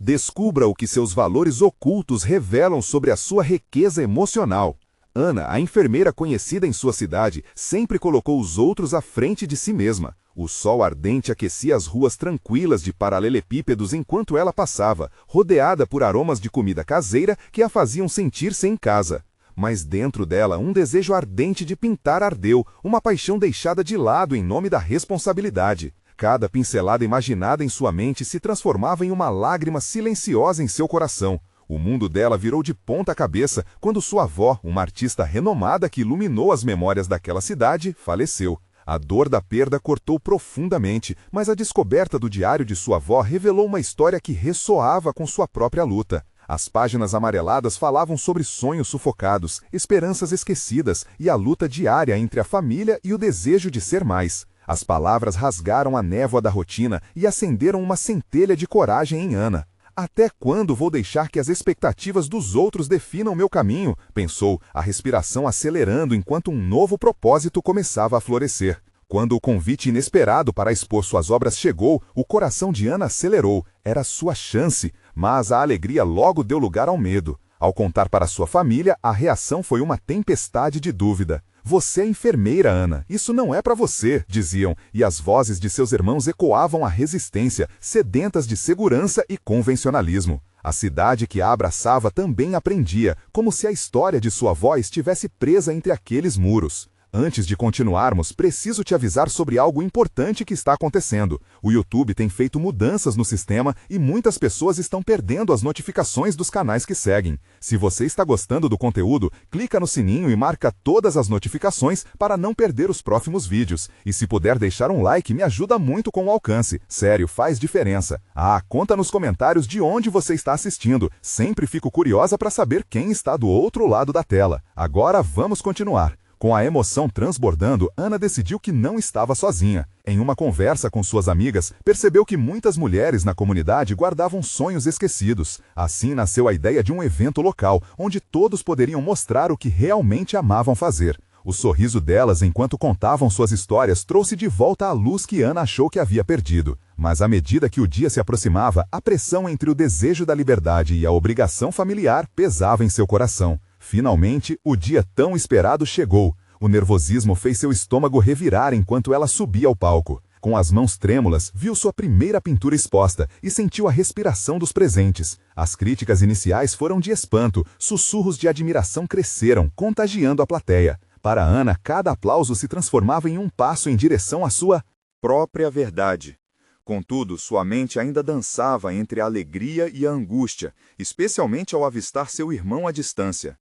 Descubra o que seus valores ocultos revelam sobre a sua riqueza emocional. Ana, a enfermeira conhecida em sua cidade, sempre colocou os outros à frente de si mesma. O sol ardente aquecia as ruas tranquilas de paralelepípedos enquanto ela passava, rodeada por aromas de comida caseira que a faziam sentir-se em casa. Mas dentro dela um desejo ardente de pintar ardeu, uma paixão deixada de lado em nome da responsabilidade. Cada pincelada imaginada em sua mente se transformava em uma lágrima silenciosa em seu coração. O mundo dela virou de ponta cabeça quando sua avó, uma artista renomada que iluminou as memórias daquela cidade, faleceu. A dor da perda cortou profundamente, mas a descoberta do diário de sua avó revelou uma história que ressoava com sua própria luta. As páginas amareladas falavam sobre sonhos sufocados, esperanças esquecidas e a luta diária entre a família e o desejo de ser mais. As palavras rasgaram a névoa da rotina e acenderam uma centelha de coragem em Ana. Até quando vou deixar que as expectativas dos outros definam meu caminho? Pensou, a respiração acelerando enquanto um novo propósito começava a florescer. Quando o convite inesperado para expor suas obras chegou, o coração de Ana acelerou. Era sua chance, mas a alegria logo deu lugar ao medo. Ao contar para sua família, a reação foi uma tempestade de dúvida. Você é enfermeira, Ana. Isso não é para você, diziam, e as vozes de seus irmãos ecoavam a resistência, sedentas de segurança e convencionalismo. A cidade que a abraçava também aprendia, como se a história de sua avó estivesse presa entre aqueles muros. Antes de continuarmos, preciso te avisar sobre algo importante que está acontecendo. O YouTube tem feito mudanças no sistema e muitas pessoas estão perdendo as notificações dos canais que seguem. Se você está gostando do conteúdo, clica no sininho e marca todas as notificações para não perder os próximos vídeos. E se puder deixar um like, me ajuda muito com o alcance. Sério, faz diferença. Conta nos comentários de onde você está assistindo. Sempre fico curiosa para saber quem está do outro lado da tela. Agora vamos continuar. Com a emoção transbordando, Ana decidiu que não estava sozinha. Em uma conversa com suas amigas, percebeu que muitas mulheres na comunidade guardavam sonhos esquecidos. Assim nasceu a ideia de um evento local, onde todos poderiam mostrar o que realmente amavam fazer. O sorriso delas enquanto contavam suas histórias trouxe de volta a luz que Ana achou que havia perdido. Mas à medida que o dia se aproximava, a pressão entre o desejo da liberdade e a obrigação familiar pesava em seu coração. Finalmente, o dia tão esperado chegou. O nervosismo fez seu estômago revirar enquanto ela subia ao palco. Com as mãos trêmulas, viu sua primeira pintura exposta e sentiu a respiração dos presentes. As críticas iniciais foram de espanto, sussurros de admiração cresceram, contagiando a plateia. Para Ana, cada aplauso se transformava em um passo em direção à sua própria verdade. Contudo, sua mente ainda dançava entre a alegria e a angústia, especialmente ao avistar seu irmão à distância.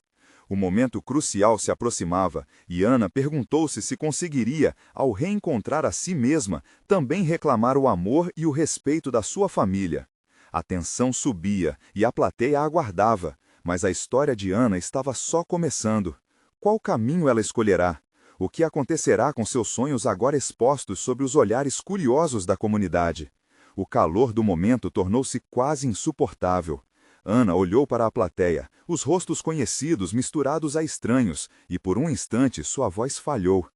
O momento crucial se aproximava e Ana perguntou-se se conseguiria, ao reencontrar a si mesma, também reclamar o amor e o respeito da sua família. A tensão subia e a plateia aguardava, mas a história de Ana estava só começando. Qual caminho ela escolherá? O que acontecerá com seus sonhos agora expostos sob os olhares curiosos da comunidade? O calor do momento tornou-se quase insuportável. Ana olhou para a plateia, os rostos conhecidos misturados a estranhos, e por um instante sua voz falhou.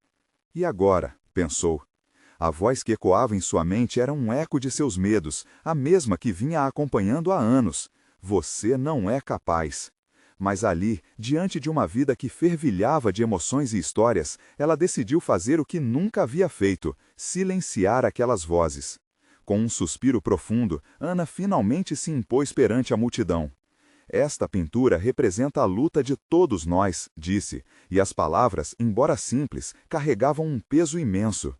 E agora? Pensou. A voz que ecoava em sua mente era um eco de seus medos, a mesma que vinha a acompanhando há anos. Você não é capaz. Mas ali, diante de uma vida que fervilhava de emoções e histórias, ela decidiu fazer o que nunca havia feito, silenciar aquelas vozes. Com um suspiro profundo, Ana finalmente se impôs perante a multidão. Esta pintura representa a luta de todos nós, disse, e as palavras, embora simples, carregavam um peso imenso.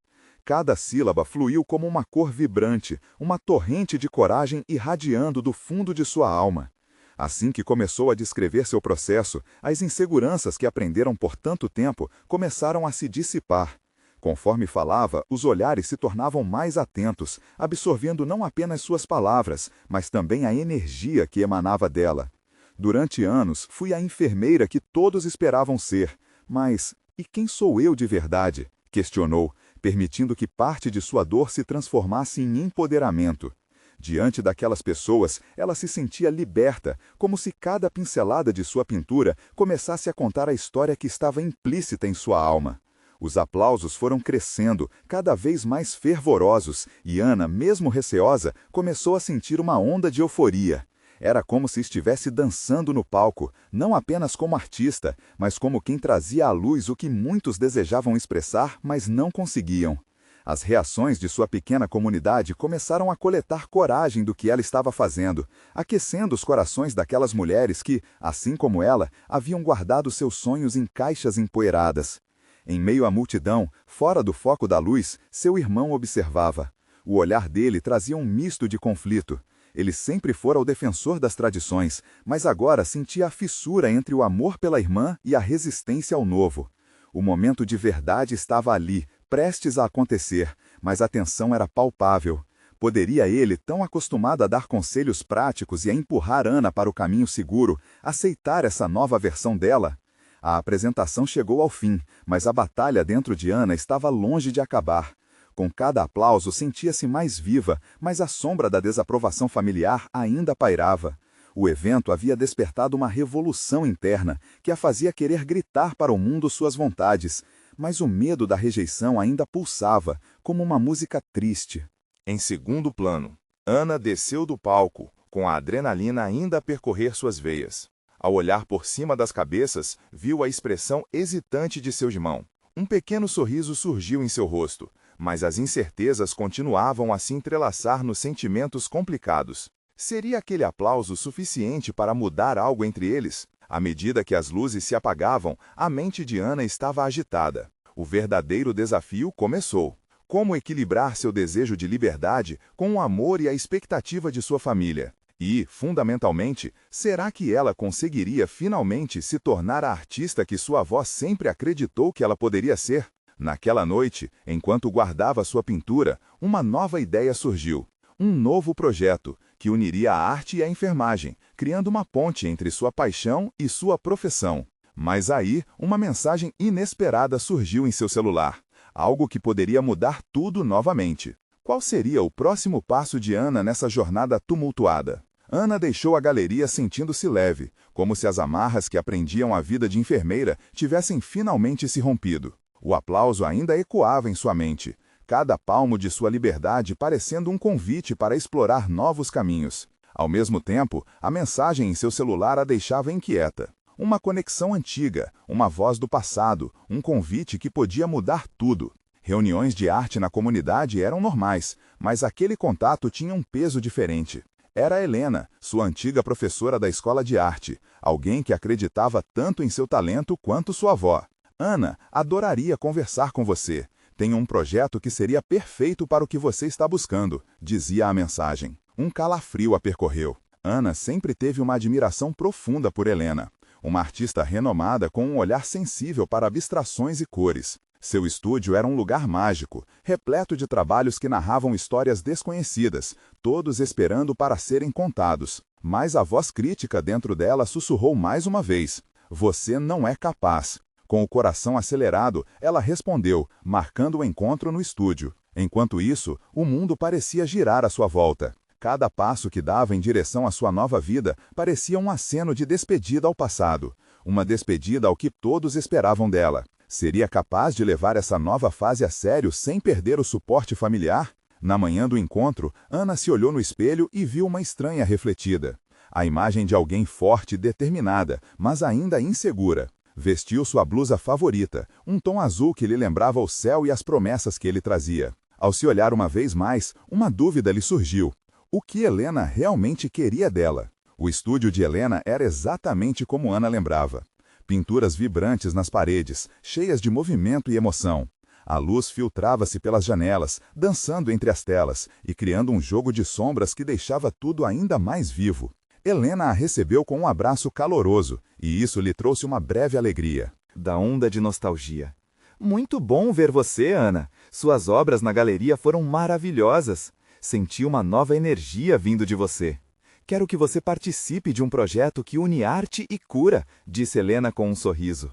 Cada sílaba fluiu como uma cor vibrante, uma torrente de coragem irradiando do fundo de sua alma. Assim que começou a descrever seu processo, as inseguranças que aprenderam por tanto tempo começaram a se dissipar. Conforme falava, os olhares se tornavam mais atentos, absorvendo não apenas suas palavras, mas também a energia que emanava dela. Durante anos, fui a enfermeira que todos esperavam ser. Mas, e quem sou eu de verdade? Questionou, permitindo que parte de sua dor se transformasse em empoderamento. Diante daquelas pessoas, ela se sentia liberta, como se cada pincelada de sua pintura começasse a contar a história que estava implícita em sua alma. Os aplausos foram crescendo, cada vez mais fervorosos, e Ana, mesmo receosa, começou a sentir uma onda de euforia. Era como se estivesse dançando no palco, não apenas como artista, mas como quem trazia à luz o que muitos desejavam expressar, mas não conseguiam. As reações de sua pequena comunidade começaram a coletar coragem do que ela estava fazendo, aquecendo os corações daquelas mulheres que, assim como ela, haviam guardado seus sonhos em caixas empoeiradas. Em meio à multidão, fora do foco da luz, seu irmão observava. O olhar dele trazia um misto de conflito. Ele sempre fora o defensor das tradições, mas agora sentia a fissura entre o amor pela irmã e a resistência ao novo. O momento de verdade estava ali, prestes a acontecer, mas a tensão era palpável. Poderia ele, tão acostumado a dar conselhos práticos e a empurrar Ana para o caminho seguro, aceitar essa nova versão dela? A apresentação chegou ao fim, mas a batalha dentro de Ana estava longe de acabar. Com cada aplauso sentia-se mais viva, mas a sombra da desaprovação familiar ainda pairava. O evento havia despertado uma revolução interna, que a fazia querer gritar para o mundo suas vontades, mas o medo da rejeição ainda pulsava, como uma música triste. Em segundo plano, Ana desceu do palco, com a adrenalina ainda a percorrer suas veias. Ao olhar por cima das cabeças, viu a expressão hesitante de seu irmão. Um pequeno sorriso surgiu em seu rosto, mas as incertezas continuavam a se entrelaçar nos sentimentos complicados. Seria aquele aplauso suficiente para mudar algo entre eles? À medida que as luzes se apagavam, a mente de Ana estava agitada. O verdadeiro desafio começou. Como equilibrar seu desejo de liberdade com o amor e a expectativa de sua família? E, fundamentalmente, será que ela conseguiria finalmente se tornar a artista que sua avó sempre acreditou que ela poderia ser? Naquela noite, enquanto guardava sua pintura, uma nova ideia surgiu. Um novo projeto, que uniria a arte e a enfermagem, criando uma ponte entre sua paixão e sua profissão. Mas aí, uma mensagem inesperada surgiu em seu celular. Algo que poderia mudar tudo novamente. Qual seria o próximo passo de Ana nessa jornada tumultuada? Ana deixou a galeria sentindo-se leve, como se as amarras que aprendiam a vida de enfermeira tivessem finalmente se rompido. O aplauso ainda ecoava em sua mente, cada palmo de sua liberdade parecendo um convite para explorar novos caminhos. Ao mesmo tempo, a mensagem em seu celular a deixava inquieta. Uma conexão antiga, uma voz do passado, um convite que podia mudar tudo. Reuniões de arte na comunidade eram normais, mas aquele contato tinha um peso diferente. Era Helena, sua antiga professora da escola de arte, alguém que acreditava tanto em seu talento quanto sua avó. Ana, adoraria conversar com você. Tenho um projeto que seria perfeito para o que você está buscando, dizia a mensagem. Um calafrio a percorreu. Ana sempre teve uma admiração profunda por Helena, uma artista renomada com um olhar sensível para abstrações e cores. Seu estúdio era um lugar mágico, repleto de trabalhos que narravam histórias desconhecidas, todos esperando para serem contados. Mas a voz crítica dentro dela sussurrou mais uma vez: "Você não é capaz." Com o coração acelerado, ela respondeu, marcando o encontro no estúdio. Enquanto isso, o mundo parecia girar à sua volta. Cada passo que dava em direção à sua nova vida parecia um aceno de despedida ao passado. Uma despedida ao que todos esperavam dela. Seria capaz de levar essa nova fase a sério sem perder o suporte familiar? Na manhã do encontro, Ana se olhou no espelho e viu uma estranha refletida. A imagem de alguém forte e determinada, mas ainda insegura. Vestiu sua blusa favorita, um tom azul que lhe lembrava o céu e as promessas que ele trazia. Ao se olhar uma vez mais, uma dúvida lhe surgiu. O que Helena realmente queria dela? O estúdio de Helena era exatamente como Ana lembrava. Pinturas vibrantes nas paredes, cheias de movimento e emoção. A luz filtrava-se pelas janelas, dançando entre as telas e criando um jogo de sombras que deixava tudo ainda mais vivo. Helena a recebeu com um abraço caloroso, e isso lhe trouxe uma breve alegria. Da onda de nostalgia. Muito bom ver você, Ana. Suas obras na galeria foram maravilhosas. Senti uma nova energia vindo de você. Quero que você participe de um projeto que une arte e cura, disse Helena com um sorriso.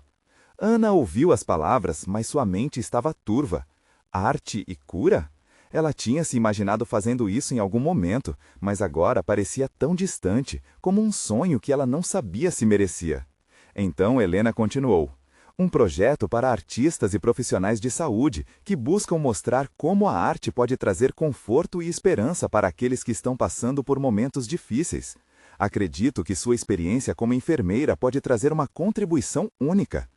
Ana ouviu as palavras, mas sua mente estava turva. Arte e cura? Ela tinha se imaginado fazendo isso em algum momento, mas agora parecia tão distante, como um sonho que ela não sabia se merecia. Então Helena continuou. Um projeto para artistas e profissionais de saúde que buscam mostrar como a arte pode trazer conforto e esperança para aqueles que estão passando por momentos difíceis. Acredito que sua experiência como enfermeira pode trazer uma contribuição única.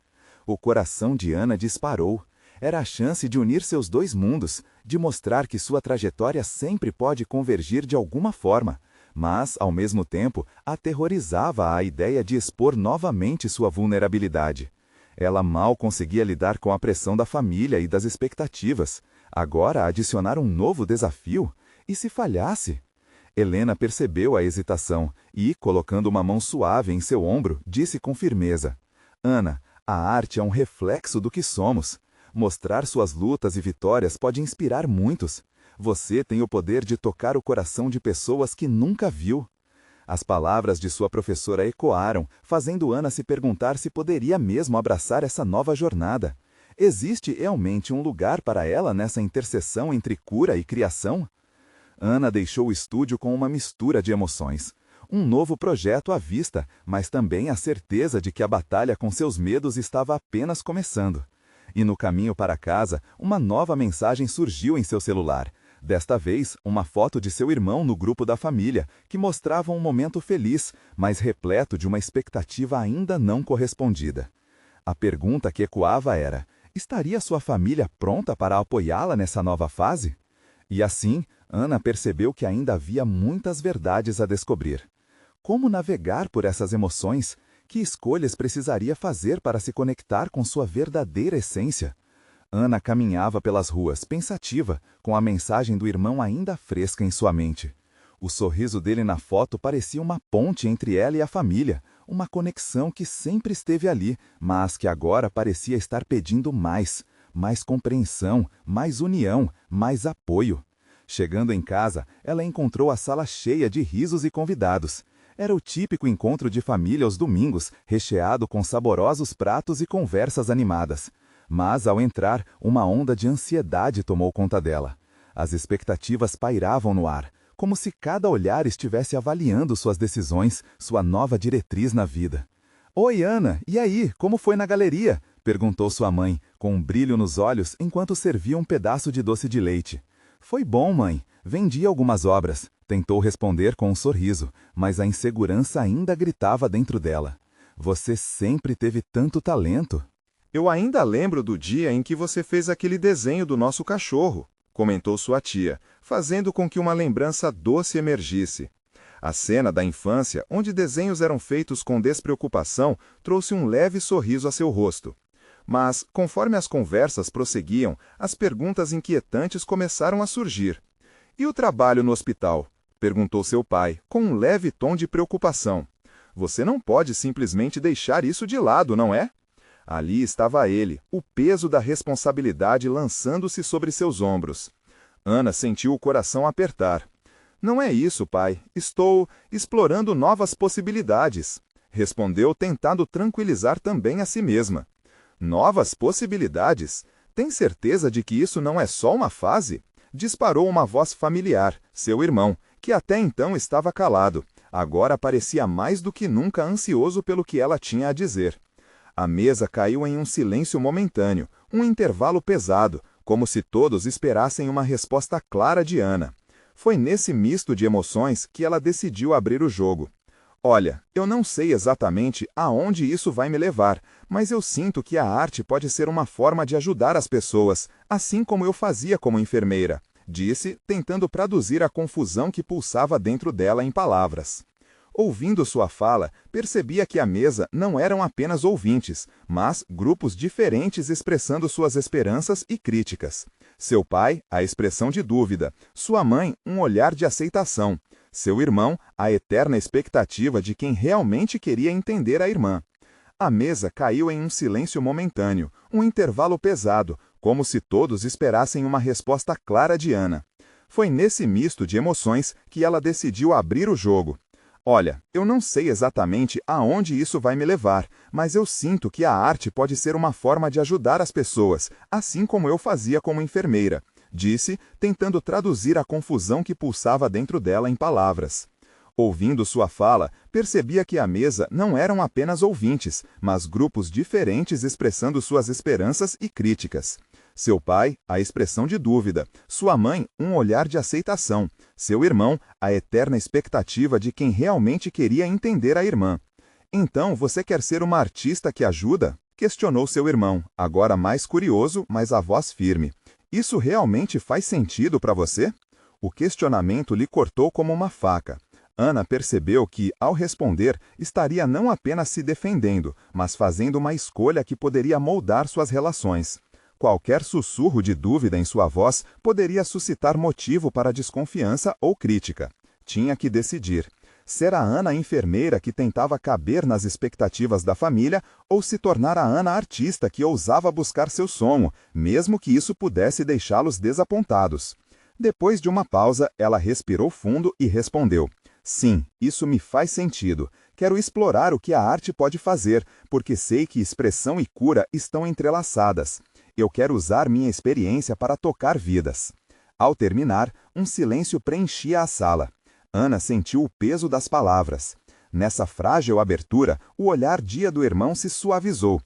O coração de Ana disparou. Era a chance de unir seus dois mundos, de mostrar que sua trajetória sempre pode convergir de alguma forma, mas, ao mesmo tempo, aterrorizava a ideia de expor novamente sua vulnerabilidade. Ela mal conseguia lidar com a pressão da família e das expectativas. Agora adicionar um novo desafio? E se falhasse? Helena percebeu a hesitação e, colocando uma mão suave em seu ombro, disse com firmeza: Ana, a arte é um reflexo do que somos. Mostrar suas lutas e vitórias pode inspirar muitos. Você tem o poder de tocar o coração de pessoas que nunca viu. As palavras de sua professora ecoaram, fazendo Ana se perguntar se poderia mesmo abraçar essa nova jornada. Existe realmente um lugar para ela nessa interseção entre cura e criação? Ana deixou o estúdio com uma mistura de emoções. Um novo projeto à vista, mas também a certeza de que a batalha com seus medos estava apenas começando. E no caminho para casa, uma nova mensagem surgiu em seu celular. Desta vez, uma foto de seu irmão no grupo da família, que mostrava um momento feliz, mas repleto de uma expectativa ainda não correspondida. A pergunta que ecoava era: estaria sua família pronta para apoiá-la nessa nova fase? E assim, Ana percebeu que ainda havia muitas verdades a descobrir. Como navegar por essas emoções? Que escolhas precisaria fazer para se conectar com sua verdadeira essência? Ana caminhava pelas ruas, pensativa, com a mensagem do irmão ainda fresca em sua mente. O sorriso dele na foto parecia uma ponte entre ela e a família, uma conexão que sempre esteve ali, mas que agora parecia estar pedindo mais compreensão, mais união, mais apoio. Chegando em casa, ela encontrou a sala cheia de risos e convidados. Era o típico encontro de família aos domingos, recheado com saborosos pratos e conversas animadas. Mas, ao entrar, uma onda de ansiedade tomou conta dela. As expectativas pairavam no ar, como se cada olhar estivesse avaliando suas decisões, sua nova diretriz na vida. "Oi, Ana, e aí, como foi na galeria?" perguntou sua mãe, com um brilho nos olhos enquanto servia um pedaço de doce de leite. "Foi bom, mãe. Vendi algumas obras." Tentou responder com um sorriso, mas a insegurança ainda gritava dentro dela. "Você sempre teve tanto talento." Eu ainda lembro do dia em que você fez aquele desenho do nosso cachorro, comentou sua tia, fazendo com que uma lembrança doce emergisse. A cena da infância, onde desenhos eram feitos com despreocupação, trouxe um leve sorriso a seu rosto. Mas, conforme as conversas prosseguiam, as perguntas inquietantes começaram a surgir. "E o trabalho no hospital?" perguntou seu pai, com um leve tom de preocupação. "Você não pode simplesmente deixar isso de lado, não é?" Ali estava ele, o peso da responsabilidade lançando-se sobre seus ombros. Ana sentiu o coração apertar. "Não é isso, pai. Estou explorando novas possibilidades", respondeu, tentando tranquilizar também a si mesma. "Novas possibilidades? Tem certeza de que isso não é só uma fase?" Disparou uma voz familiar, seu irmão, que até então estava calado. Agora parecia mais do que nunca ansioso pelo que ela tinha a dizer. A mesa caiu em um silêncio momentâneo, um intervalo pesado, como se todos esperassem uma resposta clara de Ana. Foi nesse misto de emoções que ela decidiu abrir o jogo. "Olha, eu não sei exatamente aonde isso vai me levar, mas eu sinto que a arte pode ser uma forma de ajudar as pessoas, assim como eu fazia como enfermeira", disse, tentando traduzir a confusão que pulsava dentro dela em palavras. Ouvindo sua fala, percebia que a mesa não eram apenas ouvintes, mas grupos diferentes expressando suas esperanças e críticas. Seu pai, a expressão de dúvida. Sua mãe, um olhar de aceitação. Seu irmão, a eterna expectativa de quem realmente queria entender a irmã. A mesa caiu em um silêncio momentâneo, um intervalo pesado, como se todos esperassem uma resposta clara de Ana. Foi nesse misto de emoções que ela decidiu abrir o jogo. "Olha, eu não sei exatamente aonde isso vai me levar, mas eu sinto que a arte pode ser uma forma de ajudar as pessoas, assim como eu fazia como enfermeira", disse, tentando traduzir a confusão que pulsava dentro dela em palavras. Ouvindo sua fala, percebia que a mesa não eram apenas ouvintes, mas grupos diferentes expressando suas esperanças e críticas. Seu pai, a expressão de dúvida. Sua mãe, um olhar de aceitação. Seu irmão, a eterna expectativa de quem realmente queria entender a irmã. Então, você quer ser uma artista que ajuda? Questionou seu irmão, agora mais curioso, mas a voz firme. Isso realmente faz sentido para você? O questionamento lhe cortou como uma faca. Ana percebeu que, ao responder, estaria não apenas se defendendo, mas fazendo uma escolha que poderia moldar suas relações. Qualquer sussurro de dúvida em sua voz poderia suscitar motivo para desconfiança ou crítica. Tinha que decidir. Ser a Ana enfermeira que tentava caber nas expectativas da família ou se tornar a Ana artista que ousava buscar seu sonho, mesmo que isso pudesse deixá-los desapontados. Depois de uma pausa, ela respirou fundo e respondeu: sim, isso me faz sentido. Quero explorar o que a arte pode fazer, porque sei que expressão e cura estão entrelaçadas. Eu quero usar minha experiência para tocar vidas. Ao terminar, um silêncio preenchia a sala. Ana sentiu o peso das palavras. Nessa frágil abertura, o olhar dia do irmão se suavizou.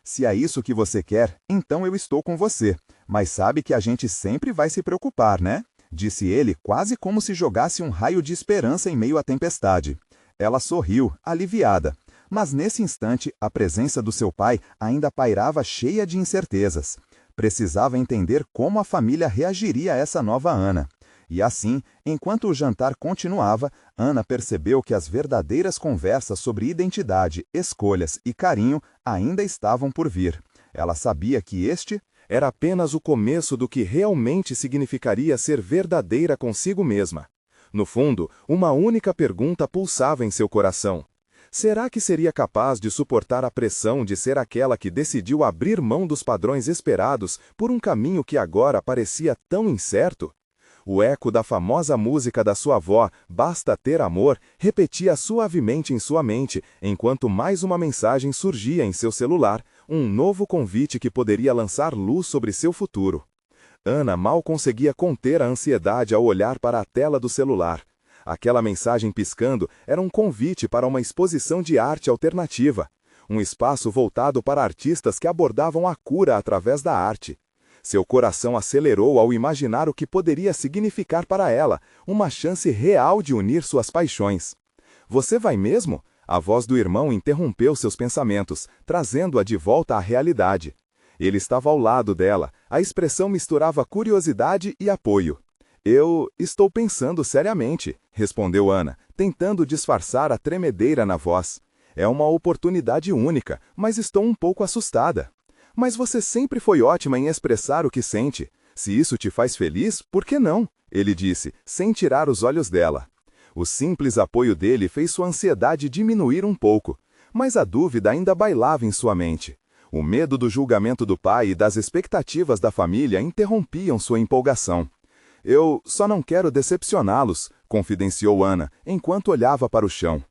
Se é isso que você quer, então eu estou com você. Mas sabe que a gente sempre vai se preocupar, né? Disse ele, quase como se jogasse um raio de esperança em meio à tempestade. Ela sorriu, aliviada. Mas nesse instante, a presença do seu pai ainda pairava cheia de incertezas. Precisava entender como a família reagiria a essa nova Ana. E assim, enquanto o jantar continuava, Ana percebeu que as verdadeiras conversas sobre identidade, escolhas e carinho ainda estavam por vir. Ela sabia que este era apenas o começo do que realmente significaria ser verdadeira consigo mesma. No fundo, uma única pergunta pulsava em seu coração. Será que seria capaz de suportar a pressão de ser aquela que decidiu abrir mão dos padrões esperados por um caminho que agora parecia tão incerto? O eco da famosa música da sua avó, Basta Ter Amor, repetia suavemente em sua mente, enquanto mais uma mensagem surgia em seu celular, um novo convite que poderia lançar luz sobre seu futuro. Ana mal conseguia conter a ansiedade ao olhar para a tela do celular. Aquela mensagem piscando era um convite para uma exposição de arte alternativa, um espaço voltado para artistas que abordavam a cura através da arte. Seu coração acelerou ao imaginar o que poderia significar para ela, uma chance real de unir suas paixões. Você vai mesmo? A voz do irmão interrompeu seus pensamentos, trazendo-a de volta à realidade. Ele estava ao lado dela, a expressão misturava curiosidade e apoio. Eu estou pensando seriamente, respondeu Ana, tentando disfarçar a tremedeira na voz. É uma oportunidade única, mas estou um pouco assustada. Mas você sempre foi ótima em expressar o que sente. Se isso te faz feliz, por que não? Ele disse, sem tirar os olhos dela. O simples apoio dele fez sua ansiedade diminuir um pouco, mas a dúvida ainda bailava em sua mente. O medo do julgamento do pai e das expectativas da família interrompiam sua empolgação. Eu só não quero decepcioná-los, confidenciou Ana, enquanto olhava para o chão.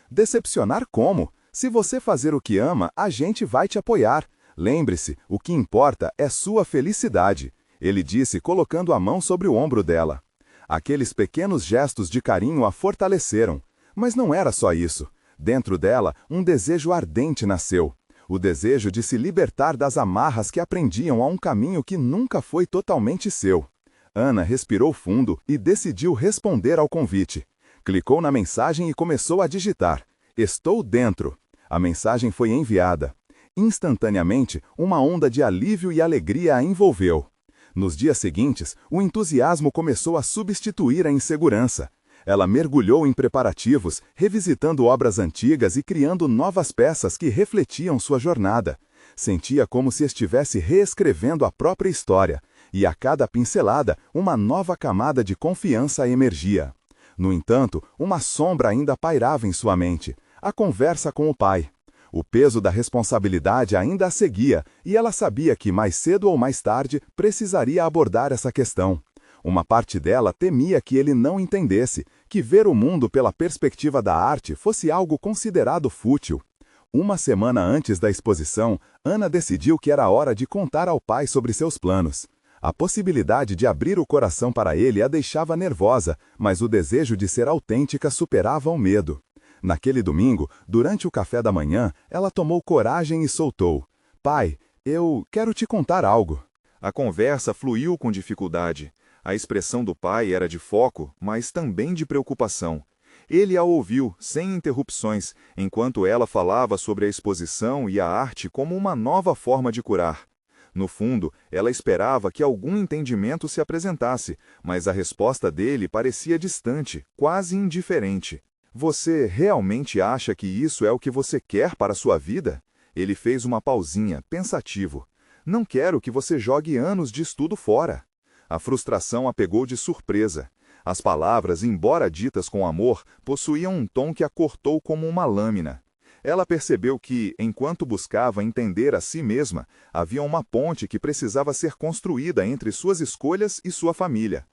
Decepcionar como? Se você fazer o que ama, a gente vai te apoiar. Lembre-se, o que importa é sua felicidade, ele disse colocando a mão sobre o ombro dela. Aqueles pequenos gestos de carinho a fortaleceram. Mas não era só isso. Dentro dela, um desejo ardente nasceu. O desejo de se libertar das amarras que aprendiam a um caminho que nunca foi totalmente seu. Ana respirou fundo e decidiu responder ao convite. Clicou na mensagem e começou a digitar. Estou dentro. A mensagem foi enviada. Instantaneamente, uma onda de alívio e alegria a envolveu. Nos dias seguintes, o entusiasmo começou a substituir a insegurança. Ela mergulhou em preparativos, revisitando obras antigas e criando novas peças que refletiam sua jornada. Sentia como se estivesse reescrevendo a própria história, e a cada pincelada, uma nova camada de confiança emergia. No entanto, uma sombra ainda pairava em sua mente: a conversa com o pai. O peso da responsabilidade ainda a seguia, e ela sabia que, mais cedo ou mais tarde, precisaria abordar essa questão. Uma parte dela temia que ele não entendesse, que ver o mundo pela perspectiva da arte fosse algo considerado fútil. Uma semana antes da exposição, Ana decidiu que era hora de contar ao pai sobre seus planos. A possibilidade de abrir o coração para ele a deixava nervosa, mas o desejo de ser autêntica superava o medo. Naquele domingo, durante o café da manhã, ela tomou coragem e soltou: Pai, eu quero te contar algo. A conversa fluiu com dificuldade. A expressão do pai era de foco, mas também de preocupação. Ele a ouviu, sem interrupções, enquanto ela falava sobre a exposição e a arte como uma nova forma de curar. No fundo, ela esperava que algum entendimento se apresentasse, mas a resposta dele parecia distante, quase indiferente. Você realmente acha que isso é o que você quer para a sua vida? Ele fez uma pausinha, pensativo. Não quero que você jogue anos de estudo fora. A frustração a pegou de surpresa. As palavras, embora ditas com amor, possuíam um tom que a cortou como uma lâmina. Ela percebeu que, enquanto buscava entender a si mesma, havia uma ponte que precisava ser construída entre suas escolhas e sua família.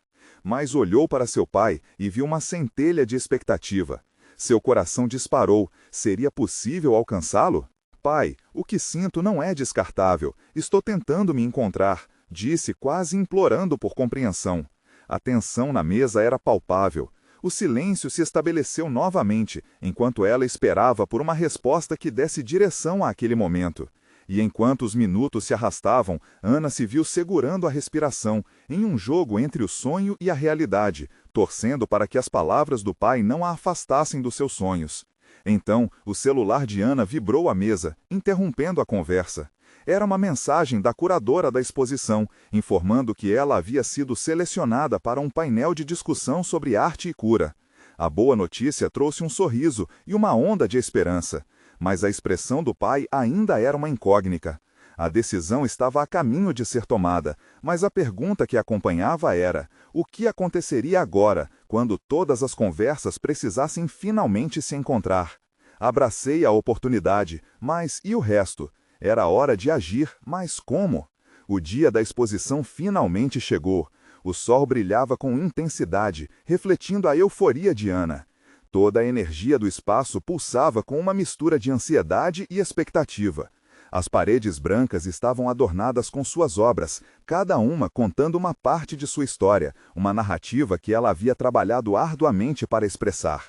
Mas olhou para seu pai e viu uma centelha de expectativa. Seu coração disparou. Seria possível alcançá-lo? Pai, o que sinto não é descartável. Estou tentando me encontrar, disse, quase implorando por compreensão. A tensão na mesa era palpável. O silêncio se estabeleceu novamente, enquanto ela esperava por uma resposta que desse direção àquele momento. E enquanto os minutos se arrastavam, Ana se viu segurando a respiração, em um jogo entre o sonho e a realidade, torcendo para que as palavras do pai não a afastassem dos seus sonhos. Então, o celular de Ana vibrou à mesa, interrompendo a conversa. Era uma mensagem da curadora da exposição, informando que ela havia sido selecionada para um painel de discussão sobre arte e cura. A boa notícia trouxe um sorriso e uma onda de esperança, mas a expressão do pai ainda era uma incógnita. A decisão estava a caminho de ser tomada, mas a pergunta que acompanhava era: o que aconteceria agora, quando todas as conversas precisassem finalmente se encontrar? Abracei a oportunidade, mas e o resto? Era hora de agir, mas como? O dia da exposição finalmente chegou. O sol brilhava com intensidade, refletindo a euforia de Ana. Toda a energia do espaço pulsava com uma mistura de ansiedade e expectativa. As paredes brancas estavam adornadas com suas obras, cada uma contando uma parte de sua história, uma narrativa que ela havia trabalhado arduamente para expressar.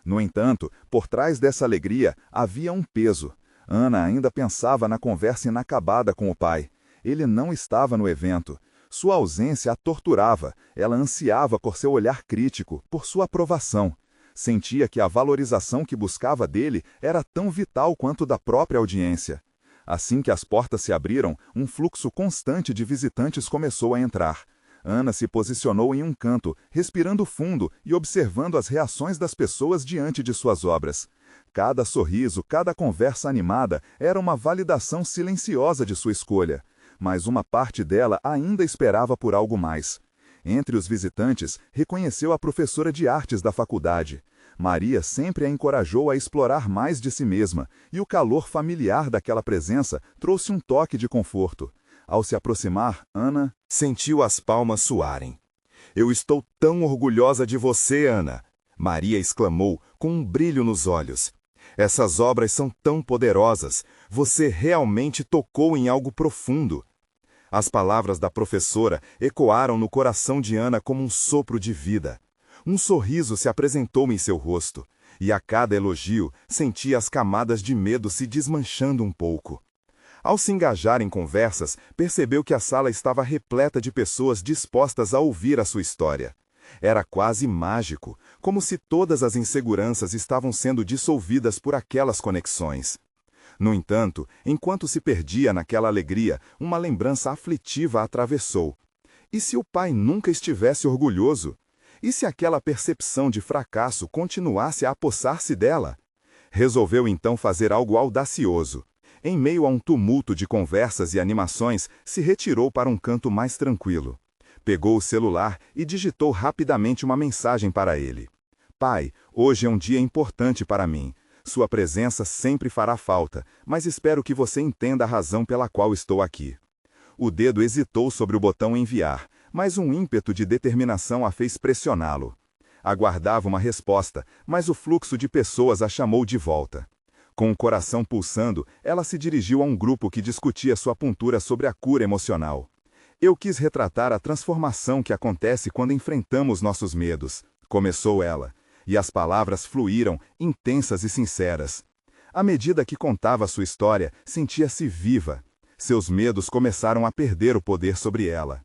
No entanto, por trás dessa alegria havia um peso. Ana ainda pensava na conversa inacabada com o pai. Ele não estava no evento. Sua ausência a torturava. Ela ansiava por seu olhar crítico, por sua aprovação. Sentia que a valorização que buscava dele era tão vital quanto da própria audiência. Assim que as portas se abriram, um fluxo constante de visitantes começou a entrar. Ana se posicionou em um canto, respirando fundo e observando as reações das pessoas diante de suas obras. Cada sorriso, cada conversa animada era uma validação silenciosa de sua escolha, mas uma parte dela ainda esperava por algo mais. Entre os visitantes, reconheceu a professora de artes da faculdade. Maria sempre a encorajou a explorar mais de si mesma, e o calor familiar daquela presença trouxe um toque de conforto. Ao se aproximar, Ana sentiu as palmas suarem. "Eu estou tão orgulhosa de você, Ana!" Maria exclamou, com um brilho nos olhos. "Essas obras são tão poderosas. Você realmente tocou em algo profundo." As palavras da professora ecoaram no coração de Ana como um sopro de vida. Um sorriso se apresentou em seu rosto, e a cada elogio sentia as camadas de medo se desmanchando um pouco. Ao se engajar em conversas, percebeu que a sala estava repleta de pessoas dispostas a ouvir a sua história. Era quase mágico, como se todas as inseguranças estavam sendo dissolvidas por aquelas conexões. No entanto, enquanto se perdia naquela alegria, uma lembrança aflitiva a atravessou. E se o pai nunca estivesse orgulhoso? E se aquela percepção de fracasso continuasse a apossar-se dela? Resolveu então fazer algo audacioso. Em meio a um tumulto de conversas e animações, se retirou para um canto mais tranquilo. Pegou o celular e digitou rapidamente uma mensagem para ele. "Pai, hoje é um dia importante para mim. Sua presença sempre fará falta, mas espero que você entenda a razão pela qual estou aqui." O dedo hesitou sobre o botão enviar, mas um ímpeto de determinação a fez pressioná-lo. Aguardava uma resposta, mas o fluxo de pessoas a chamou de volta. Com o coração pulsando, ela se dirigiu a um grupo que discutia sua pontura sobre a cura emocional. "Eu quis retratar a transformação que acontece quando enfrentamos nossos medos", começou ela, e as palavras fluíram, intensas e sinceras. À medida que contava sua história, sentia-se viva. Seus medos começaram a perder o poder sobre ela.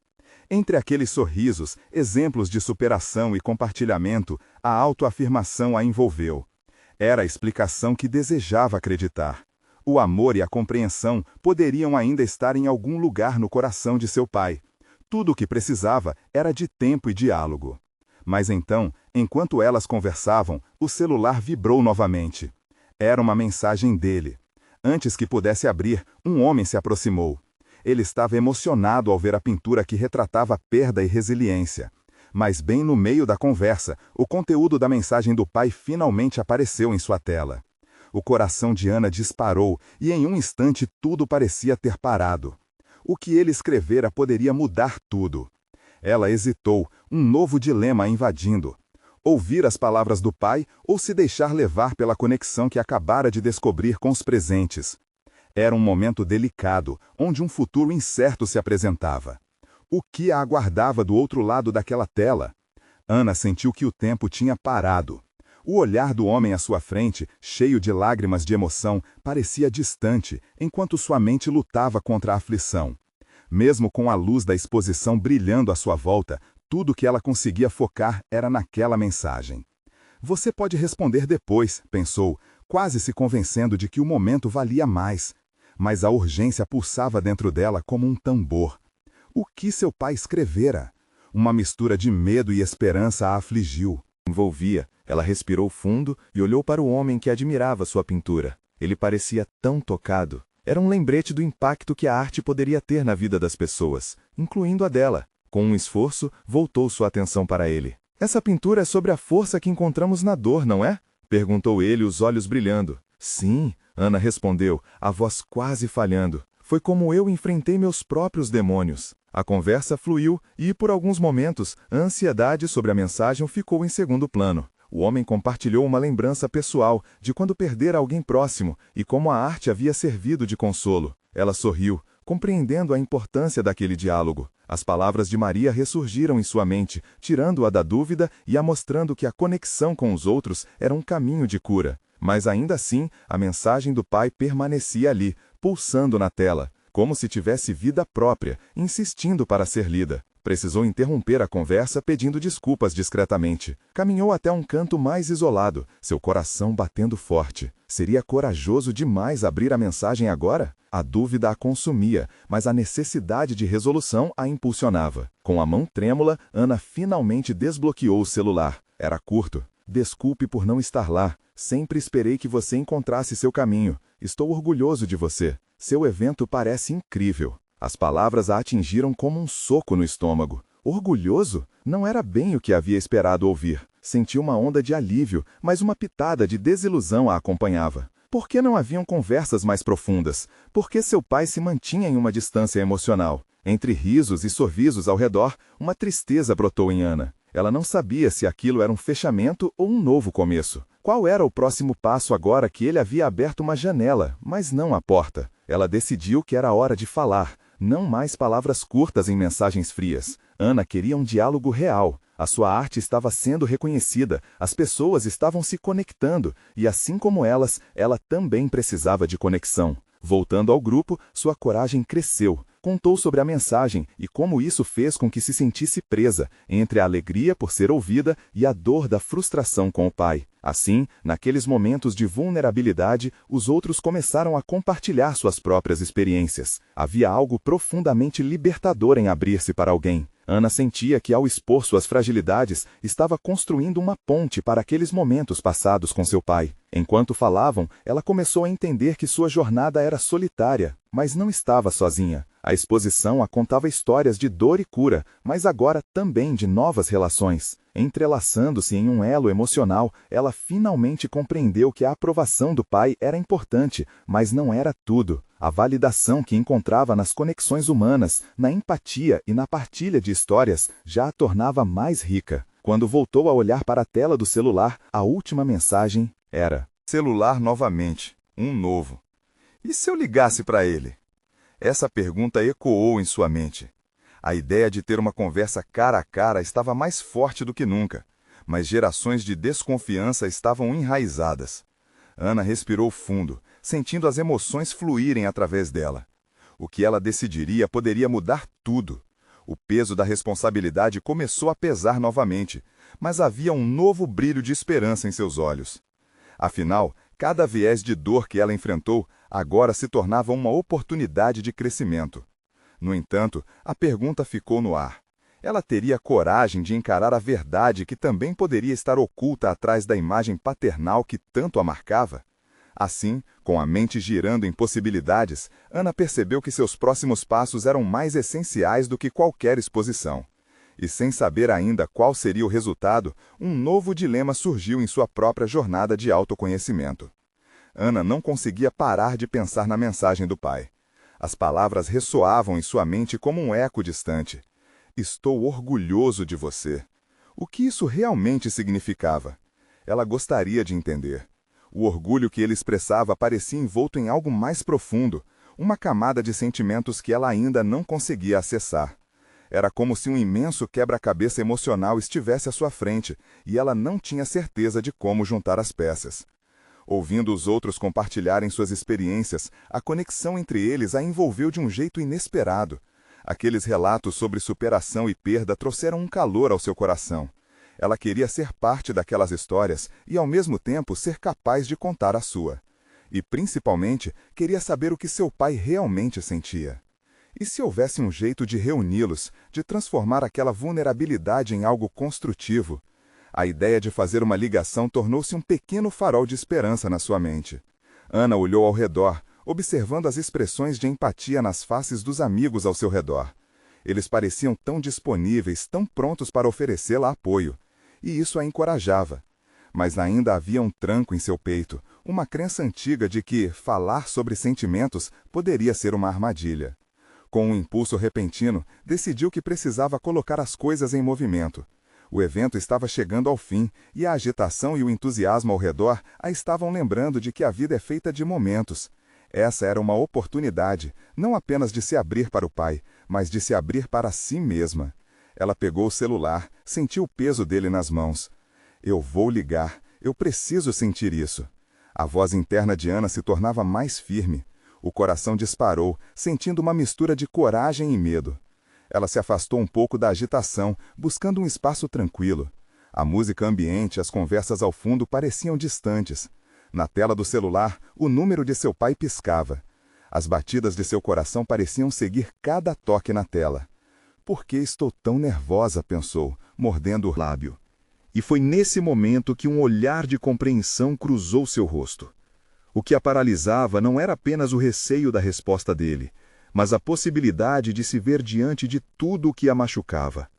Entre aqueles sorrisos, exemplos de superação e compartilhamento, a autoafirmação a envolveu. Era a explicação que desejava acreditar. O amor e a compreensão poderiam ainda estar em algum lugar no coração de seu pai. Tudo o que precisava era de tempo e diálogo. Mas então, enquanto elas conversavam, o celular vibrou novamente. Era uma mensagem dele. Antes que pudesse abrir, um homem se aproximou. Ele estava emocionado ao ver a pintura que retratava perda e resiliência. Mas bem no meio da conversa, o conteúdo da mensagem do pai finalmente apareceu em sua tela. O coração de Ana disparou e em um instante tudo parecia ter parado. O que ele escrevera poderia mudar tudo. Ela hesitou, um novo dilema a invadindo. Ouvir as palavras do pai ou se deixar levar pela conexão que acabara de descobrir com os presentes. Era um momento delicado, onde um futuro incerto se apresentava. O que a aguardava do outro lado daquela tela? Ana sentiu que o tempo tinha parado. O olhar do homem à sua frente, cheio de lágrimas de emoção, parecia distante, enquanto sua mente lutava contra a aflição. Mesmo com a luz da exposição brilhando à sua volta, tudo que ela conseguia focar era naquela mensagem. Você pode responder depois, pensou, quase se convencendo de que o momento valia mais. Mas a urgência pulsava dentro dela como um tambor. O que seu pai escrevera? Uma mistura de medo e esperança a afligiu. Envolvia, ela respirou fundo e olhou para o homem que admirava sua pintura. Ele parecia tão tocado. Era um lembrete do impacto que a arte poderia ter na vida das pessoas, incluindo a dela. Com um esforço, voltou sua atenção para ele. Essa pintura é sobre a força que encontramos na dor, não é? Perguntou ele, os olhos brilhando. Sim, Ana respondeu, a voz quase falhando. Foi como eu enfrentei meus próprios demônios. A conversa fluiu e, por alguns momentos, a ansiedade sobre a mensagem ficou em segundo plano. O homem compartilhou uma lembrança pessoal de quando perdera alguém próximo e como a arte havia servido de consolo. Ela sorriu, compreendendo a importância daquele diálogo. As palavras de Maria ressurgiram em sua mente, tirando-a da dúvida e a mostrando que a conexão com os outros era um caminho de cura. Mas ainda assim, a mensagem do pai permanecia ali, pulsando na tela, como se tivesse vida própria, insistindo para ser lida. Precisou interromper a conversa pedindo desculpas discretamente. Caminhou até um canto mais isolado, seu coração batendo forte. Seria corajoso demais abrir a mensagem agora? A dúvida a consumia, mas a necessidade de resolução a impulsionava. Com a mão trêmula, Ana finalmente desbloqueou o celular. Era curto. Desculpe por não estar lá. Sempre esperei que você encontrasse seu caminho. Estou orgulhoso de você. Seu evento parece incrível. As palavras a atingiram como um soco no estômago. Orgulhoso? Não era bem o que havia esperado ouvir. Sentiu uma onda de alívio, mas uma pitada de desilusão a acompanhava. Por que não haviam conversas mais profundas? Por que seu pai se mantinha em uma distância emocional? Entre risos e sorrisos ao redor, uma tristeza brotou em Ana. Ela não sabia se aquilo era um fechamento ou um novo começo. Qual era o próximo passo agora que ele havia aberto uma janela, mas não a porta? Ela decidiu que era hora de falar, não mais palavras curtas em mensagens frias. Ana queria um diálogo real. A sua arte estava sendo reconhecida, as pessoas estavam se conectando, e assim como elas, ela também precisava de conexão. Voltando ao grupo, sua coragem cresceu. Contou sobre a mensagem e como isso fez com que se sentisse presa, entre a alegria por ser ouvida e a dor da frustração com o pai. Assim, naqueles momentos de vulnerabilidade, os outros começaram a compartilhar suas próprias experiências. Havia algo profundamente libertador em abrir-se para alguém. Ana sentia que, ao expor suas fragilidades, estava construindo uma ponte para aqueles momentos passados com seu pai. Enquanto falavam, ela começou a entender que sua jornada era solitária, mas não estava sozinha. A exposição a contava histórias de dor e cura, mas agora também de novas relações. Entrelaçando-se em um elo emocional, ela finalmente compreendeu que a aprovação do pai era importante, mas não era tudo. A validação que encontrava nas conexões humanas, na empatia e na partilha de histórias já a tornava mais rica. Quando voltou a olhar para a tela do celular, a última mensagem era: Celular novamente, um novo. E se eu ligasse para ele? Essa pergunta ecoou em sua mente. A ideia de ter uma conversa cara a cara estava mais forte do que nunca, mas gerações de desconfiança estavam enraizadas. Ana respirou fundo, sentindo as emoções fluírem através dela. O que ela decidiria poderia mudar tudo. O peso da responsabilidade começou a pesar novamente, mas havia um novo brilho de esperança em seus olhos. Afinal, cada viés de dor que ela enfrentou agora se tornava uma oportunidade de crescimento. No entanto, a pergunta ficou no ar. Ela teria coragem de encarar a verdade que também poderia estar oculta atrás da imagem paternal que tanto a marcava? Assim, com a mente girando em possibilidades, Ana percebeu que seus próximos passos eram mais essenciais do que qualquer exposição. E sem saber ainda qual seria o resultado, um novo dilema surgiu em sua própria jornada de autoconhecimento. Ana não conseguia parar de pensar na mensagem do pai. As palavras ressoavam em sua mente como um eco distante. Estou orgulhoso de você. O que isso realmente significava? Ela gostaria de entender. O orgulho que ele expressava parecia envolto em algo mais profundo, uma camada de sentimentos que ela ainda não conseguia acessar. Era como se um imenso quebra-cabeça emocional estivesse à sua frente, e ela não tinha certeza de como juntar as peças. Ouvindo os outros compartilharem suas experiências, a conexão entre eles a envolveu de um jeito inesperado. Aqueles relatos sobre superação e perda trouxeram um calor ao seu coração. Ela queria ser parte daquelas histórias e, ao mesmo tempo, ser capaz de contar a sua. E, principalmente, queria saber o que seu pai realmente sentia. E se houvesse um jeito de reuni-los, de transformar aquela vulnerabilidade em algo construtivo? A ideia de fazer uma ligação tornou-se um pequeno farol de esperança na sua mente. Ana olhou ao redor, observando as expressões de empatia nas faces dos amigos ao seu redor. Eles pareciam tão disponíveis, tão prontos para oferecê-la apoio. E isso a encorajava. Mas ainda havia um tranco em seu peito, uma crença antiga de que falar sobre sentimentos poderia ser uma armadilha. Com um impulso repentino, decidiu que precisava colocar as coisas em movimento. O evento estava chegando ao fim, e a agitação e o entusiasmo ao redor a estavam lembrando de que a vida é feita de momentos. Essa era uma oportunidade, não apenas de se abrir para o pai, mas de se abrir para si mesma. Ela pegou o celular, sentiu o peso dele nas mãos. Eu vou ligar, eu preciso sentir isso. A voz interna de Ana se tornava mais firme. O coração disparou, sentindo uma mistura de coragem e medo. Ela se afastou um pouco da agitação, buscando um espaço tranquilo. A música ambiente e as conversas ao fundo pareciam distantes. Na tela do celular, o número de seu pai piscava. As batidas de seu coração pareciam seguir cada toque na tela. Por que estou tão nervosa? Pensou, mordendo o lábio. E foi nesse momento que um olhar de compreensão cruzou seu rosto. O que a paralisava não era apenas o receio da resposta dele, mas a possibilidade de se ver diante de tudo o que a machucava.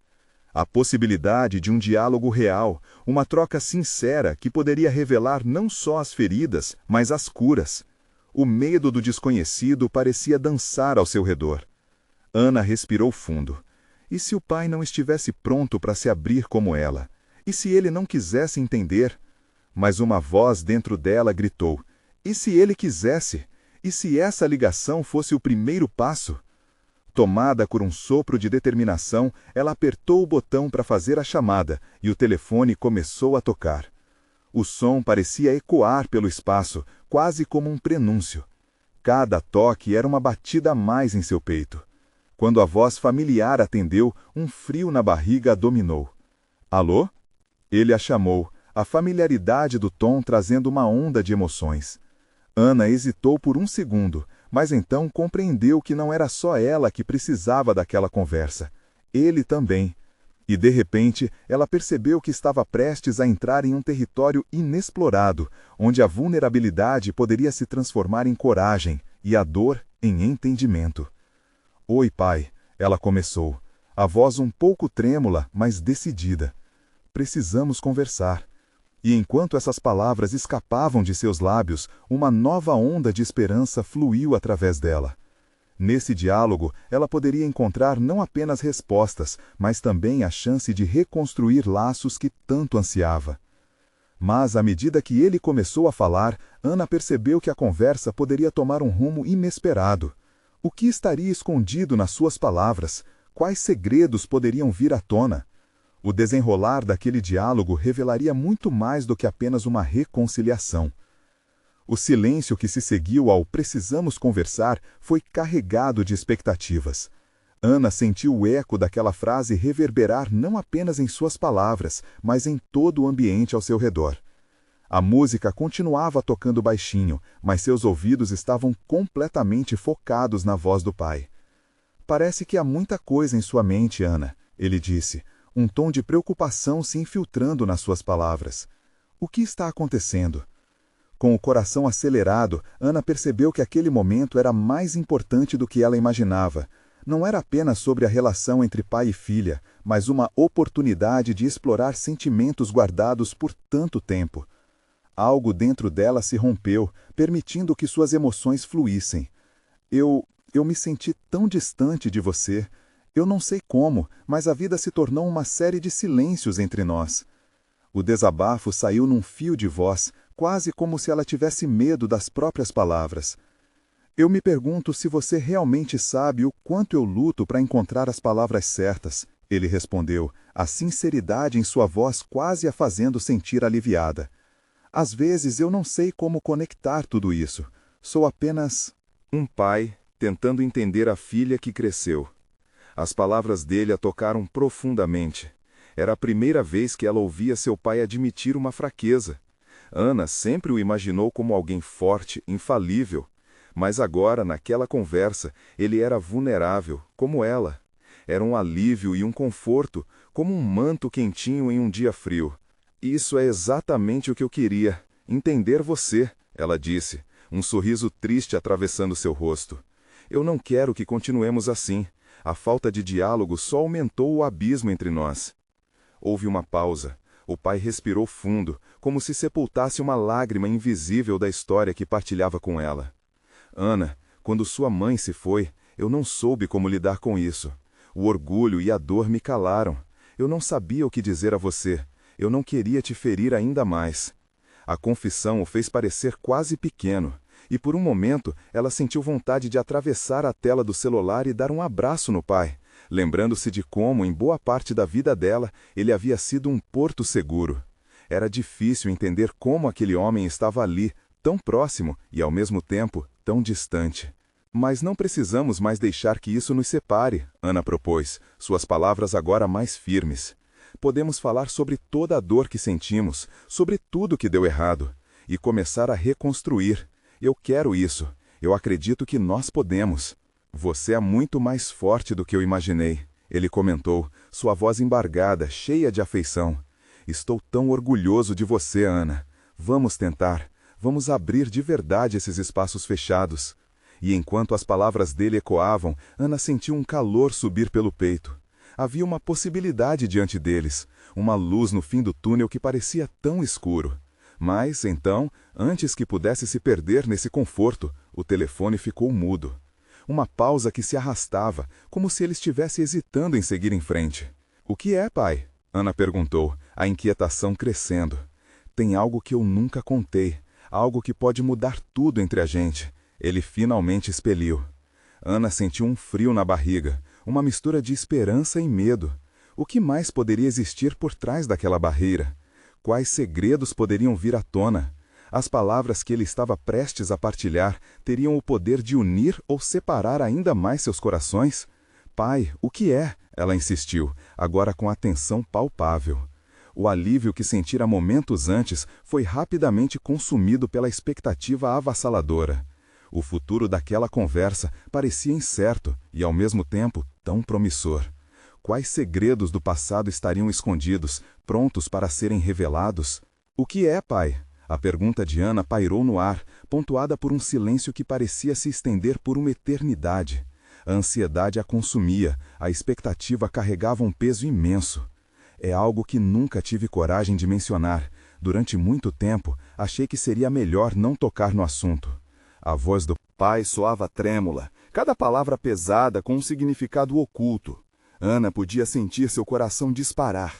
A possibilidade de um diálogo real, uma troca sincera que poderia revelar não só as feridas, mas as curas. O medo do desconhecido parecia dançar ao seu redor. Ana respirou fundo. E se o pai não estivesse pronto para se abrir como ela? E se ele não quisesse entender? Mas uma voz dentro dela gritou: e se ele quisesse? E se essa ligação fosse o primeiro passo? Tomada por um sopro de determinação, ela apertou o botão para fazer a chamada e o telefone começou a tocar. O som parecia ecoar pelo espaço, quase como um prenúncio. Cada toque era uma batida a mais em seu peito. Quando a voz familiar atendeu, um frio na barriga a dominou. Alô? Ele a chamou, a familiaridade do tom trazendo uma onda de emoções. Ana hesitou por um segundo, mas então compreendeu que não era só ela que precisava daquela conversa. Ele também. E, de repente, ela percebeu que estava prestes a entrar em um território inexplorado, onde a vulnerabilidade poderia se transformar em coragem e a dor em entendimento. Oi, pai, ela começou, a voz um pouco trêmula, mas decidida. Precisamos conversar. E enquanto essas palavras escapavam de seus lábios, uma nova onda de esperança fluiu através dela. Nesse diálogo, ela poderia encontrar não apenas respostas, mas também a chance de reconstruir laços que tanto ansiava. Mas, à medida que ele começou a falar, Ana percebeu que a conversa poderia tomar um rumo inesperado. O que estaria escondido nas suas palavras? Quais segredos poderiam vir à tona? O desenrolar daquele diálogo revelaria muito mais do que apenas uma reconciliação. O silêncio que se seguiu ao "precisamos conversar" foi carregado de expectativas. Ana sentiu o eco daquela frase reverberar não apenas em suas palavras, mas em todo o ambiente ao seu redor. A música continuava tocando baixinho, mas seus ouvidos estavam completamente focados na voz do pai. "Parece que há muita coisa em sua mente, Ana", ele disse, um tom de preocupação se infiltrando nas suas palavras. "O que está acontecendo?" Com o coração acelerado, Ana percebeu que aquele momento era mais importante do que ela imaginava. Não era apenas sobre a relação entre pai e filha, mas uma oportunidade de explorar sentimentos guardados por tanto tempo. Algo dentro dela se rompeu, permitindo que suas emoções fluíssem. Eu me senti tão distante de você. Eu não sei como, mas a vida se tornou uma série de silêncios entre nós." O desabafo saiu num fio de voz, quase como se ela tivesse medo das próprias palavras. "Eu me pergunto se você realmente sabe o quanto eu luto para encontrar as palavras certas", ele respondeu, a sinceridade em sua voz quase a fazendo sentir aliviada. "Às vezes eu não sei como conectar tudo isso. Sou apenas um pai tentando entender a filha que cresceu." As palavras dele a tocaram profundamente. Era a primeira vez que ela ouvia seu pai admitir uma fraqueza. Ana sempre o imaginou como alguém forte, infalível. Mas agora, naquela conversa, ele era vulnerável, como ela. Era um alívio e um conforto, como um manto quentinho em um dia frio. "Isso é exatamente o que eu queria, entender você", ela disse, um sorriso triste atravessando seu rosto. "Eu não quero que continuemos assim. A falta de diálogo só aumentou o abismo entre nós." Houve uma pausa. O pai respirou fundo, como se sepultasse uma lágrima invisível da história que partilhava com ela. "Ana, quando sua mãe se foi, eu não soube como lidar com isso. O orgulho e a dor me calaram. Eu não sabia o que dizer a você. Eu não queria te ferir ainda mais." A confissão o fez parecer quase pequeno, e por um momento ela sentiu vontade de atravessar a tela do celular e dar um abraço no pai, lembrando-se de como, em boa parte da vida dela, ele havia sido um porto seguro. Era difícil entender como aquele homem estava ali, tão próximo e, ao mesmo tempo, tão distante. "Mas não precisamos mais deixar que isso nos separe", Ana propôs, suas palavras agora mais firmes. "Podemos falar sobre toda a dor que sentimos, sobre tudo que deu errado, e começar a reconstruir. Eu quero isso. Eu acredito que nós podemos." "Você é muito mais forte do que eu imaginei", ele comentou, sua voz embargada, cheia de afeição. "Estou tão orgulhoso de você, Ana. Vamos tentar. Vamos abrir de verdade esses espaços fechados." E enquanto as palavras dele ecoavam, Ana sentiu um calor subir pelo peito. Havia uma possibilidade diante deles, uma luz no fim do túnel que parecia tão escuro. Mas, então, antes que pudesse se perder nesse conforto, o telefone ficou mudo. Uma pausa que se arrastava, como se ele estivesse hesitando em seguir em frente. "O que é, pai?" Ana perguntou, a inquietação crescendo. "Tem algo que eu nunca contei, algo que pode mudar tudo entre a gente." Ele finalmente expeliu. Ana sentiu um frio na barriga, uma mistura de esperança e medo. O que mais poderia existir por trás daquela barreira? Quais segredos poderiam vir à tona? As palavras que ele estava prestes a partilhar teriam o poder de unir ou separar ainda mais seus corações? "Pai, o que é?" ela insistiu, agora com atenção palpável. O alívio que sentira momentos antes foi rapidamente consumido pela expectativa avassaladora. O futuro daquela conversa parecia incerto e, ao mesmo tempo, tão promissor. Quais segredos do passado estariam escondidos, prontos para serem revelados? "O que é, pai?" A pergunta de Ana pairou no ar, pontuada por um silêncio que parecia se estender por uma eternidade. A ansiedade a consumia, a expectativa carregava um peso imenso. "É algo que nunca tive coragem de mencionar. Durante muito tempo, achei que seria melhor não tocar no assunto." A voz do pai soava trêmula, cada palavra pesada com um significado oculto. Ana podia sentir seu coração disparar.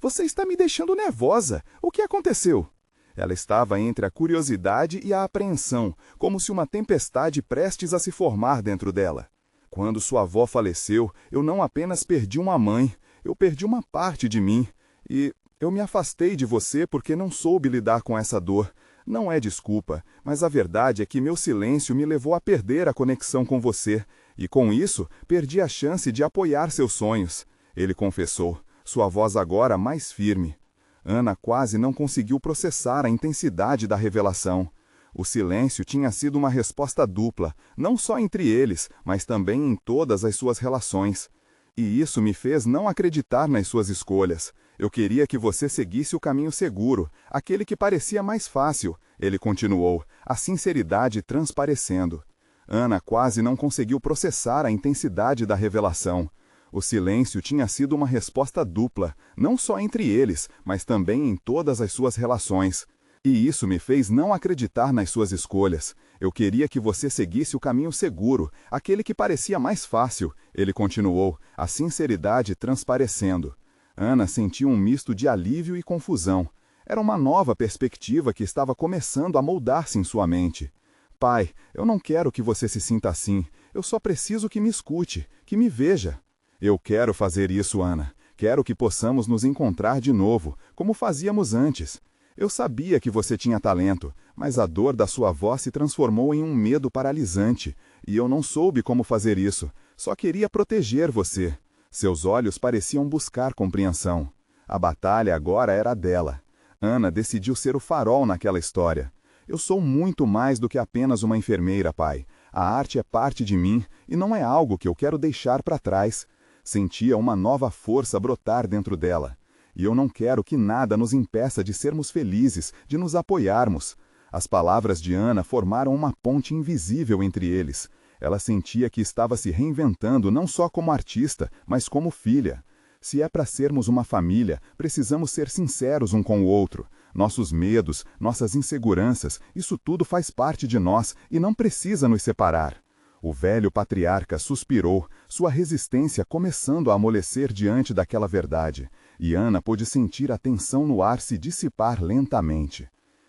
"Você está me deixando nervosa. O que aconteceu?" Ela estava entre a curiosidade e a apreensão, como se uma tempestade prestes a se formar dentro dela. "Quando sua avó faleceu, eu não apenas perdi uma mãe, eu perdi uma parte de mim. E eu me afastei de você porque não soube lidar com essa dor. Não é desculpa, mas a verdade é que meu silêncio me levou a perder a conexão com você, e com isso, perdi a chance de apoiar seus sonhos. Ele confessou, sua voz agora mais firme. Ana quase não conseguiu processar a intensidade da revelação. O silêncio tinha sido uma resposta dupla, não só entre eles, mas também em todas as suas relações. E isso me fez não acreditar nas suas escolhas. Eu queria que você seguisse o caminho seguro, aquele que parecia mais fácil, ele continuou, a sinceridade transparecendo. Ana quase não conseguiu processar a intensidade da revelação. O silêncio tinha sido uma resposta dupla, não só entre eles, mas também em todas as suas relações. E isso me fez não acreditar nas suas escolhas. Eu queria que você seguisse o caminho seguro, aquele que parecia mais fácil, ele continuou, a sinceridade transparecendo. Ana sentiu um misto de alívio e confusão. Era uma nova perspectiva que estava começando a moldar-se em sua mente. Pai, eu não quero que você se sinta assim. Eu só preciso que me escute, que me veja. Eu quero fazer isso, Ana. Quero que possamos nos encontrar de novo, como fazíamos antes. Eu sabia que você tinha talento, mas a dor da sua voz se transformou em um medo paralisante, e eu não soube como fazer isso. Só queria proteger você. Seus olhos pareciam buscar compreensão. A batalha agora era dela. Ana decidiu ser o farol naquela história. Eu sou muito mais do que apenas uma enfermeira, pai. A arte é parte de mim e não é algo que eu quero deixar para trás. Sentia uma nova força brotar dentro dela. E eu não quero que nada nos impeça de sermos felizes, de nos apoiarmos. As palavras de Ana formaram uma ponte invisível entre eles. Ela sentia que estava se reinventando não só como artista, mas como filha. Se é para sermos uma família, precisamos ser sinceros um com o outro. Nossos medos, nossas inseguranças, isso tudo faz parte de nós e não precisa nos separar. O velho patriarca suspirou, sua resistência começando a amolecer diante daquela verdade, e Ana pôde sentir a tensão no ar se dissipar lentamente.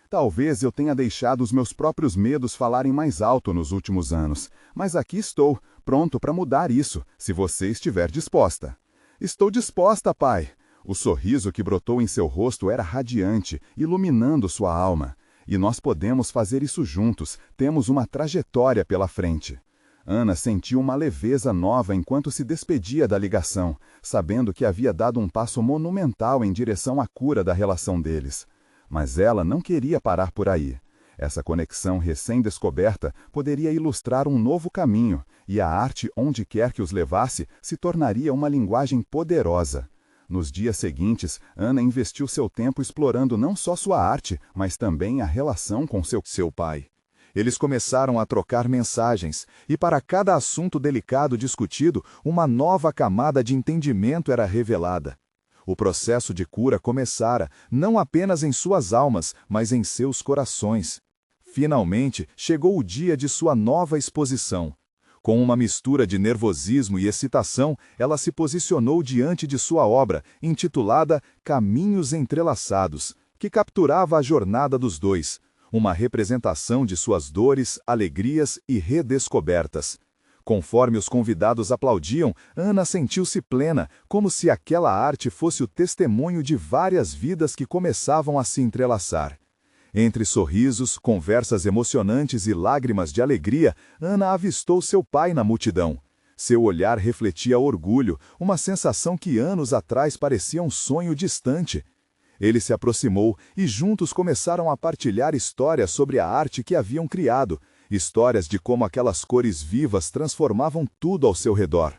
Talvez eu tenha deixado os meus próprios medos falarem mais alto nos últimos anos, mas aqui estou, pronto para mudar isso, se você estiver disposta. Estou disposta, pai. O sorriso que brotou em seu rosto era radiante, iluminando sua alma. E nós podemos fazer isso juntos, temos uma trajetória pela frente. Ana sentiu uma leveza nova enquanto se despedia da ligação, sabendo que havia dado um passo monumental em direção à cura da relação deles. Mas ela não queria parar por aí. Essa conexão recém-descoberta poderia ilustrar um novo caminho, e a arte, onde quer que os levasse, se tornaria uma linguagem poderosa. Nos dias seguintes, Ana investiu seu tempo explorando não só sua arte, mas também a relação com seu pai. Eles começaram a trocar mensagens, e para cada assunto delicado discutido, uma nova camada de entendimento era revelada. O processo de cura começara, não apenas em suas almas, mas em seus corações. Finalmente, chegou o dia de sua nova exposição. Com uma mistura de nervosismo e excitação, ela se posicionou diante de sua obra, intitulada Caminhos Entrelaçados, que capturava a jornada dos dois, uma representação de suas dores, alegrias e redescobertas. Conforme os convidados aplaudiam, Ana sentiu-se plena, como se aquela arte fosse o testemunho de várias vidas que começavam a se entrelaçar. Entre sorrisos, conversas emocionantes e lágrimas de alegria, Ana avistou seu pai na multidão. Seu olhar refletia orgulho, uma sensação que anos atrás parecia um sonho distante. Ele se aproximou e juntos começaram a partilhar histórias sobre a arte que haviam criado, histórias de como aquelas cores vivas transformavam tudo ao seu redor.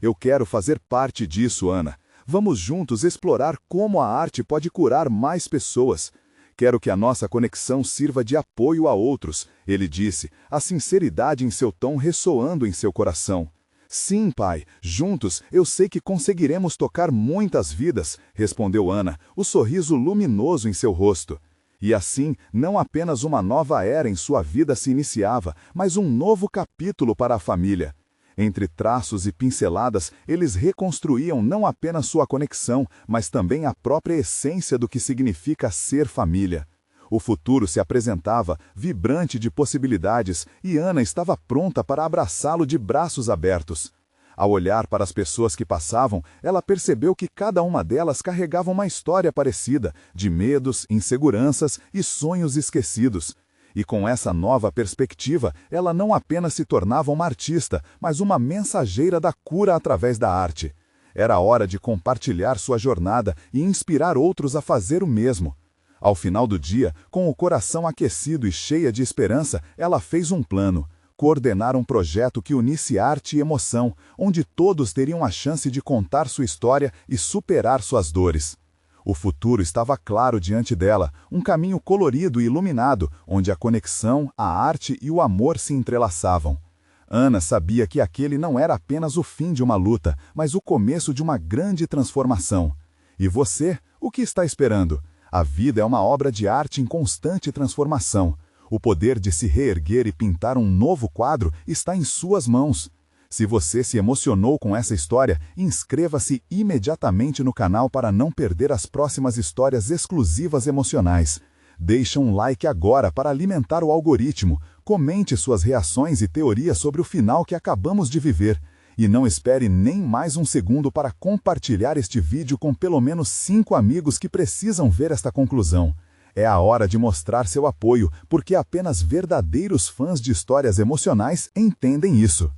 Eu quero fazer parte disso, Ana. Vamos juntos explorar como a arte pode curar mais pessoas. Quero que a nossa conexão sirva de apoio a outros, ele disse, a sinceridade em seu tom ressoando em seu coração. Sim, pai, juntos eu sei que conseguiremos tocar muitas vidas, respondeu Ana, o sorriso luminoso em seu rosto. E assim, não apenas uma nova era em sua vida se iniciava, mas um novo capítulo para a família. Entre traços e pinceladas, eles reconstruíam não apenas sua conexão, mas também a própria essência do que significa ser família. O futuro se apresentava, vibrante de possibilidades, e Ana estava pronta para abraçá-lo de braços abertos. Ao olhar para as pessoas que passavam, ela percebeu que cada uma delas carregava uma história parecida, de medos, inseguranças e sonhos esquecidos. E com essa nova perspectiva, ela não apenas se tornava uma artista, mas uma mensageira da cura através da arte. Era hora de compartilhar sua jornada e inspirar outros a fazer o mesmo. Ao final do dia, com o coração aquecido e cheia de esperança, ela fez um plano: coordenar um projeto que unisse arte e emoção, onde todos teriam a chance de contar sua história e superar suas dores. O futuro estava claro diante dela, um caminho colorido e iluminado, onde a conexão, a arte e o amor se entrelaçavam. Ana sabia que aquele não era apenas o fim de uma luta, mas o começo de uma grande transformação. E você, o que está esperando? A vida é uma obra de arte em constante transformação. O poder de se reerguer e pintar um novo quadro está em suas mãos. Se você se emocionou com essa história, inscreva-se imediatamente no canal para não perder as próximas histórias exclusivas emocionais. Deixe um like agora para alimentar o algoritmo. Comente suas reações e teorias sobre o final que acabamos de viver. E não espere nem mais um segundo para compartilhar este vídeo com pelo menos 5 amigos que precisam ver esta conclusão. É a hora de mostrar seu apoio, porque apenas verdadeiros fãs de histórias emocionais entendem isso.